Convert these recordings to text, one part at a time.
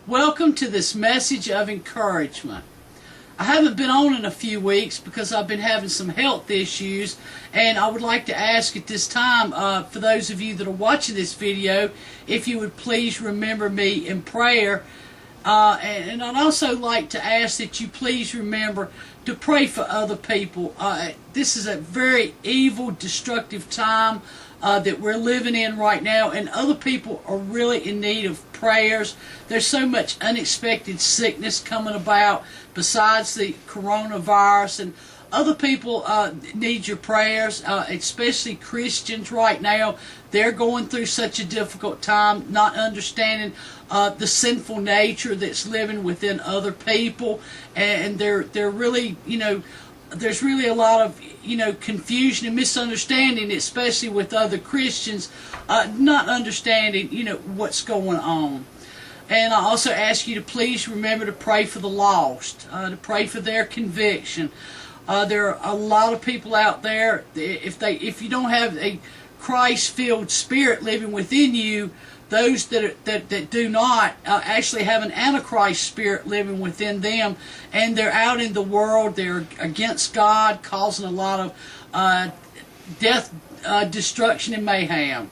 Welcome to this message of encouragement. I haven't been on in a few weeks because I've been having some health issues, and I would like to ask at this time, for those of you that are watching this video, if you would please remember me in prayer. And I'd also like to ask that you please remember to pray for other people. This is a very evil, destructive time that we're living in right now, and other people are really in need of prayers. There's so much unexpected sickness coming about besides the coronavirus, and other people need your prayers, especially Christians right now. They're going through such a difficult time, not understanding the sinful nature that's living within other people, and they're really, there's really a lot of, confusion and misunderstanding, especially with other Christians, not understanding, what's going on. And I also ask you to please remember to pray for the lost, to pray for their conviction. There are a lot of people out there, if you don't have a Christ-filled spirit living within you, those that do not actually have an Antichrist spirit living within them, and they're out in the world, they're against God, causing a lot of death, destruction, and mayhem.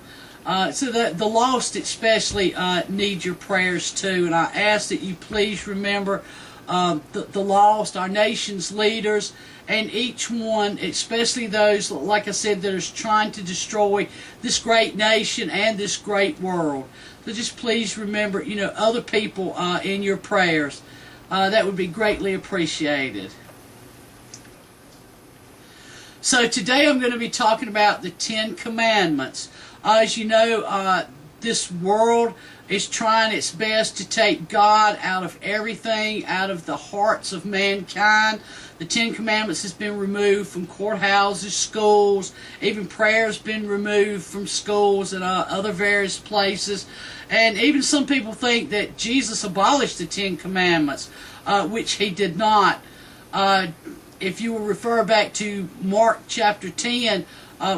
So the lost especially need your prayers too, and I ask that you please remember the lost, our nation's leaders, and each one, especially those, like I said, that is trying to destroy this great nation and this great world. So just please remember, other people in your prayers. That would be greatly appreciated. So today I'm going to be talking about the 10 Commandments. As you know, this world is trying its best to take God out of everything, out of the hearts of mankind. The 10 Commandments has been removed from courthouses, schools, even prayers been removed from schools and other various places. And even some people think that Jesus abolished the 10 Commandments, which he did not. If you will refer back to Mark chapter 10,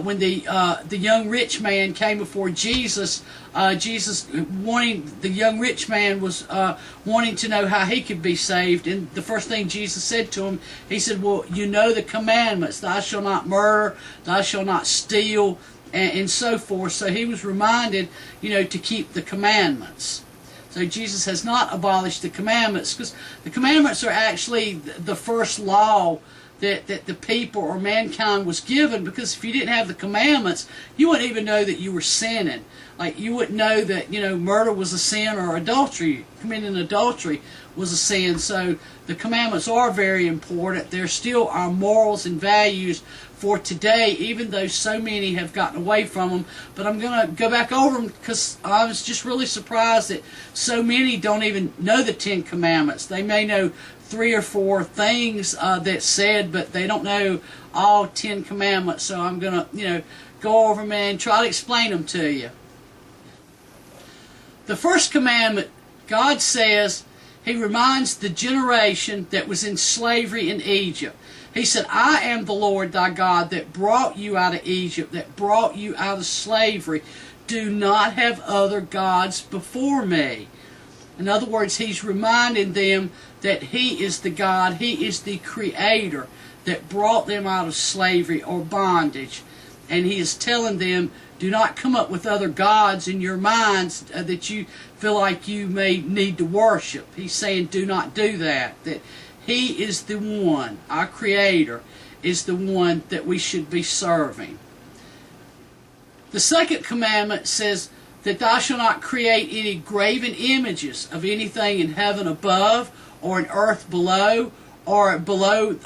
when the young rich man came before Jesus, the young rich man was wanting to know how he could be saved, and the first thing Jesus said to him, he said, well, you know the commandments, thou shalt not murder, thou shalt not steal, and so forth. So he was reminded, to keep the commandments. So Jesus has not abolished the commandments, because the commandments are actually the first law that the people or mankind was given, because if you didn't have the commandments, you wouldn't even know that you were sinning. Like, you wouldn't know that, murder was a sin, or committing adultery was a sin. So the commandments are very important. They're still our morals and values for today, even though so many have gotten away from them. But I'm going to go back over them, because I was just really surprised that so many don't even know the 10 Commandments. They may know 3 or 4 things that's said, but they don't know all 10 Commandments. So I'm going to, go over them and try to explain them to you. The first commandment, God says, he reminds the generation that was in slavery in Egypt. He said, I am the Lord thy God that brought you out of Egypt, that brought you out of slavery. Do not have other gods before me. In other words, he's reminding them that he is the God, he is the creator that brought them out of slavery or bondage. And he is telling them, do not come up with other gods in your minds that you feel like you may need to worship. He's saying, do not do that. That he is the one, our creator, is the one that we should be serving. The second commandment says that thou shalt not create any graven images of anything in heaven above, or in earth below, or below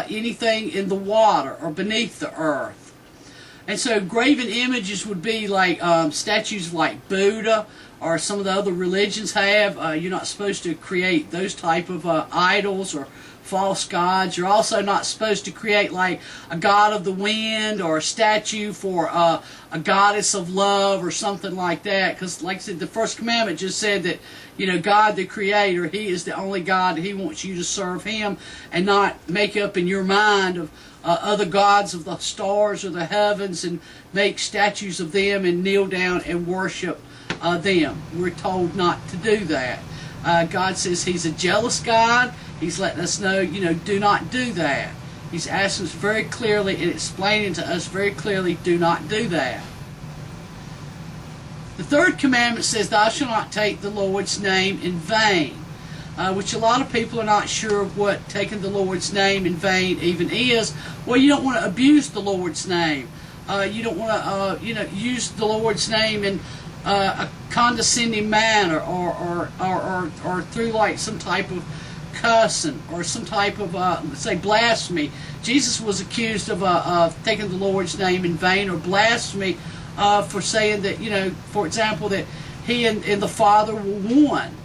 anything in the water, or beneath the earth. And so graven images would be like statues like Buddha, or some of the other religions have. You're not supposed to create those type of idols or false gods. You're also not supposed to create like a god of the wind, or a statue for a goddess of love, or something like that. Because like I said, the first commandment just said that, God the creator, he is the only God. He wants you to serve him, and not make up in your mind of other gods of the stars or the heavens, and make statues of them and kneel down and worship them. We're told not to do that. God says He's a jealous God. He's letting us know, do not do that. He's asking us very clearly and explaining to us very clearly, do not do that. The third commandment says, thou shalt not take the Lord's name in vain, which a lot of people are not sure of what taking the Lord's name in vain even is. Well, you don't want to abuse the Lord's name. You don't want to, use the Lord's name in a condescending manner, or through like some type of cussing or some type of, say, blasphemy. Jesus was accused of taking the Lord's name in vain or blasphemy for saying that, for example, that He and the Father were one.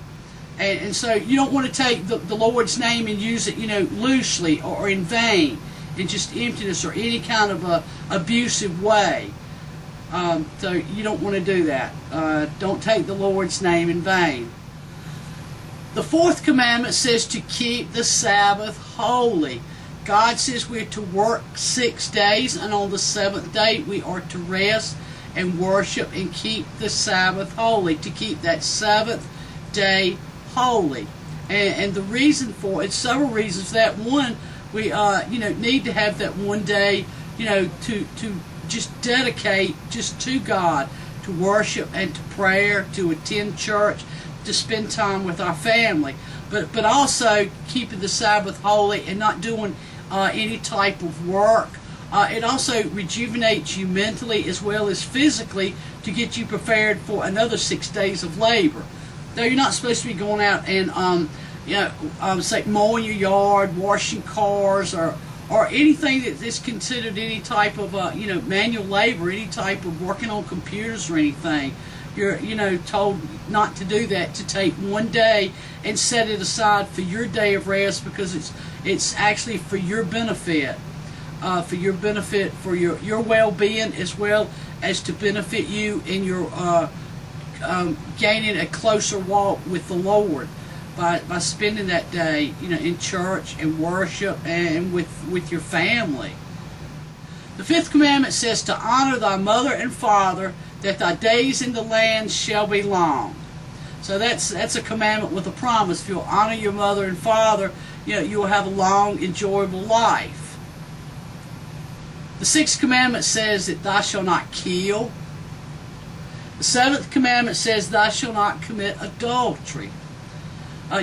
And so you don't want to take the Lord's name and use it, loosely or in vain, in just emptiness or any kind of abusive way. So you don't want to do that. Don't take the Lord's name in vain. The fourth commandment says to keep the Sabbath holy. God says we're to work 6 days, and on the seventh day we are to rest and worship and keep the Sabbath holy, to keep that seventh day holy. And the reason for it, several reasons for that. One, we need to have that one day, to just dedicate just to God, to worship and to prayer, to attend church, to spend time with our family, but also keeping the Sabbath holy and not doing any type of work. It also rejuvenates you mentally as well as physically to get you prepared for another 6 days of labor. Now, you're not supposed to be going out and say mowing your yard, washing cars, or anything that is considered any type of manual labor, any type of working on computers or anything. You're told not to do that, to take one day and set it aside for your day of rest, because it's actually for your benefit, for your well-being, as well as to benefit you in your gaining a closer walk with the Lord by spending that day in church and worship and with your family. The fifth commandment says to honor thy mother and father, that thy days in the land shall be long. So that's a commandment with a promise. If you'll honor your mother and father, you will have a long, enjoyable life. The sixth commandment says that thou shalt not kill. The seventh commandment says thou shalt not commit adultery.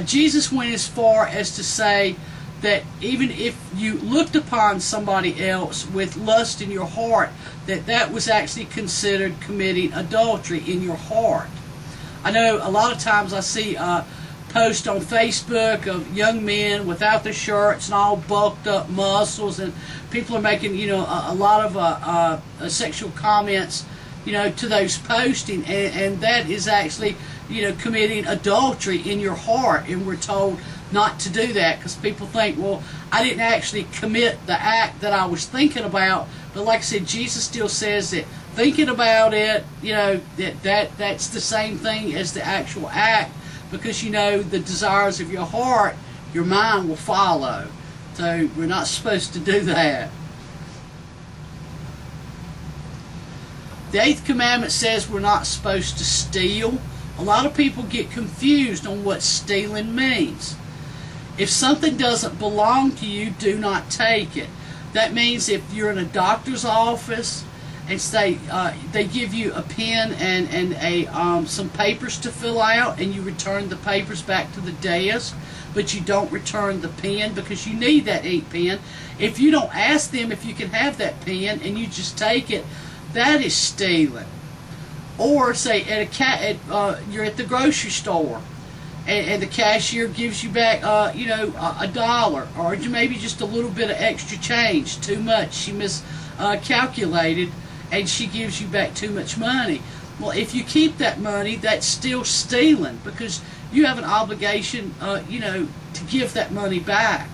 Jesus went as far as to say that even if you looked upon somebody else with lust in your heart, that was actually considered committing adultery in your heart. I know a lot of times I see posts on Facebook of young men without their shirts and all bulked up muscles, and people are making a lot of sexual comments to those posting, and that is actually committing adultery in your heart. And we're told not to do that, because people think, well, I didn't actually commit the act that I was thinking about. But like I said, Jesus still says that thinking about it, that's the same thing as the actual act, because the desires of your heart, your mind will follow. So we're not supposed to do that. The eighth commandment says we're not supposed to steal. A lot of people get confused on what stealing means. If something doesn't belong to you, do not take it. That means if you're in a doctor's office and say they give you a pen and some papers to fill out, and you return the papers back to the desk, but you don't return the pen because you need that ink pen. If you don't ask them if you can have that pen and you just take it, that is stealing. Or say you're at the grocery store, and the cashier gives you back, $1, or maybe just a little bit of extra change, too much. She miscalculated, and she gives you back too much money. Well, if you keep that money, that's still stealing, because you have an obligation, to give that money back.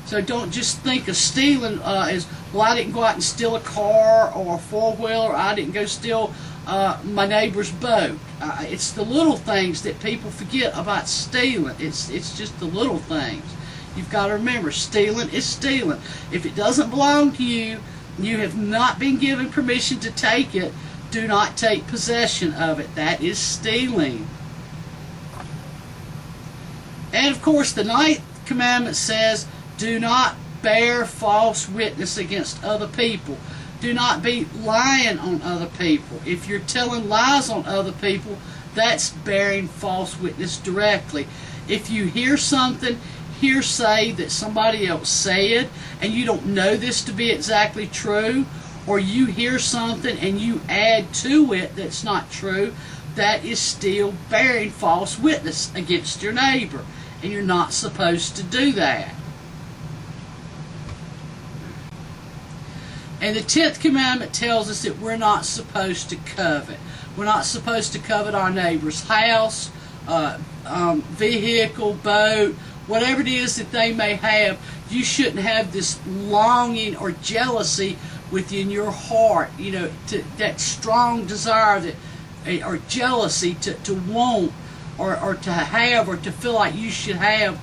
So don't just think of stealing as, well, I didn't go out and steal a car or a four-wheeler, or I didn't go steal my neighbor's boat. It's the little things that people forget about stealing. It's just the little things. You've got to remember, stealing is stealing. If it doesn't belong to you, you have not been given permission to take it, do not take possession of it. That is stealing. And of course, the 9th commandment says, do not bear false witness against other people. Do not be lying on other people. If you're telling lies on other people, that's bearing false witness directly. If you hear something, hearsay that somebody else said, and you don't know this to be exactly true, or you hear something and you add to it that's not true, that is still bearing false witness against your neighbor, and you're not supposed to do that. And the 10th commandment tells us that we're not supposed to covet. We're not supposed to covet our neighbor's house, vehicle, boat, whatever it is that they may have. You shouldn't have this longing or jealousy within your heart, you know, that strong desire that, or jealousy to want or to have or to feel like you should have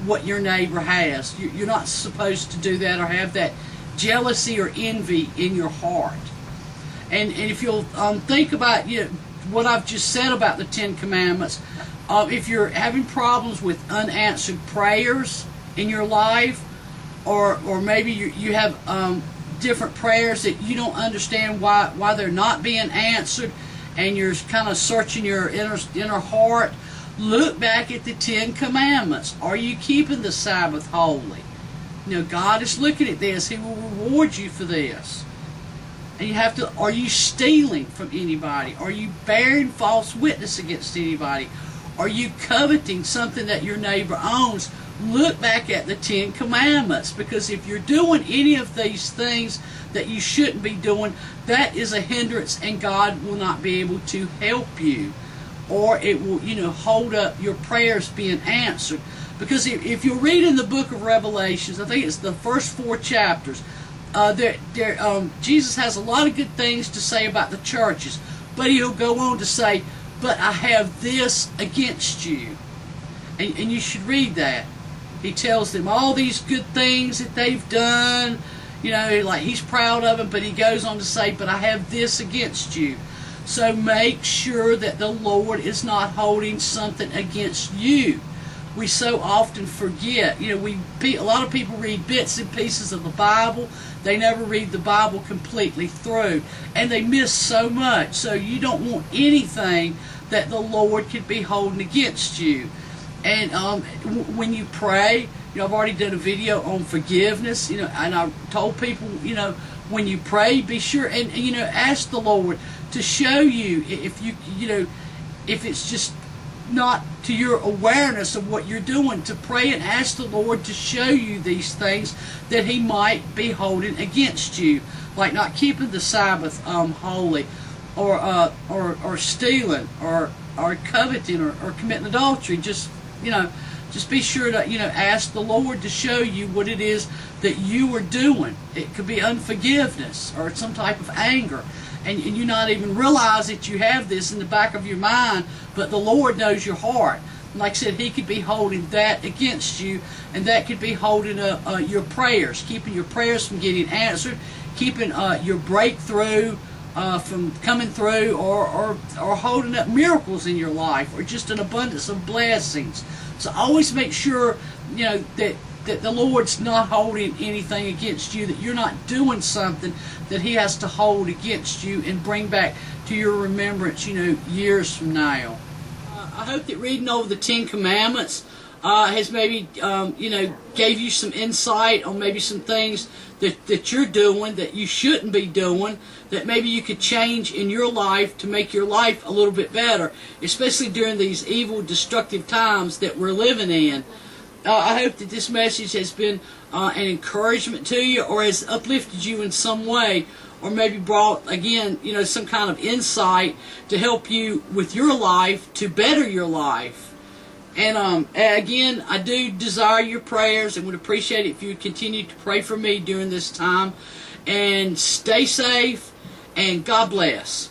what your neighbor has. You're not supposed to do that or have that jealousy or envy in your heart. And if you'll think about what I've just said about the 10 commandments, if you're having problems with unanswered prayers in your life, or maybe you have different prayers that you don't understand why they're not being answered, and you're kind of searching your inner heart, look back at the 10 commandments. Are you keeping the Sabbath holy? You know, God is looking at this. He will reward you for this. And you have to, are you stealing from anybody? Are you bearing false witness against anybody? Are you coveting something that your neighbor owns? Look back at the 10 commandments, because if you're doing any of these things that you shouldn't be doing, that is a hindrance, and God will not be able to help you, or it will, hold up your prayers being answered. Because if you read in the book of Revelations, I think it's the first 4 chapters, Jesus has a lot of good things to say about the churches, but he'll go on to say, but I have this against you. And you should read that. He tells them all these good things that they've done, like he's proud of them, but he goes on to say, but I have this against you. So make sure that the Lord is not holding something against you. We so often forget. A lot of people read bits and pieces of the Bible. They never read the Bible completely through, and they miss so much. So you don't want anything that the Lord could be holding against you. And when you pray, I've already done a video on forgiveness, and I told people, when you pray, be sure and ask the Lord to show you if it's just not to your awareness of what you're doing, to pray and ask the Lord to show you these things that he might be holding against you, like not keeping the Sabbath holy, or stealing, or coveting, or committing adultery. Just be sure to ask the Lord to show you what it is that you are doing. It could be unforgiveness or some type of anger, and you not even realize that you have this in the back of your mind, but the Lord knows your heart. And like I said, he could be holding that against you, and that could be holding your prayers, keeping your prayers from getting answered, keeping your breakthrough from coming through, or holding up miracles in your life, or just an abundance of blessings. So always make sure that the Lord's not holding anything against you, that you're not doing something that he has to hold against you and bring back to your remembrance years from now. I hope that reading over the 10 Commandments has maybe gave you some insight on maybe some things that you're doing that you shouldn't be doing, that maybe you could change in your life to make your life a little bit better, especially during these evil, destructive times that we're living in. I hope that this message has been an encouragement to you, or has uplifted you in some way, or maybe brought, again, some kind of insight to help you with your life, to better your life. And again, I do desire your prayers, and would appreciate it if you would continue to pray for me during this time. And stay safe, and God bless.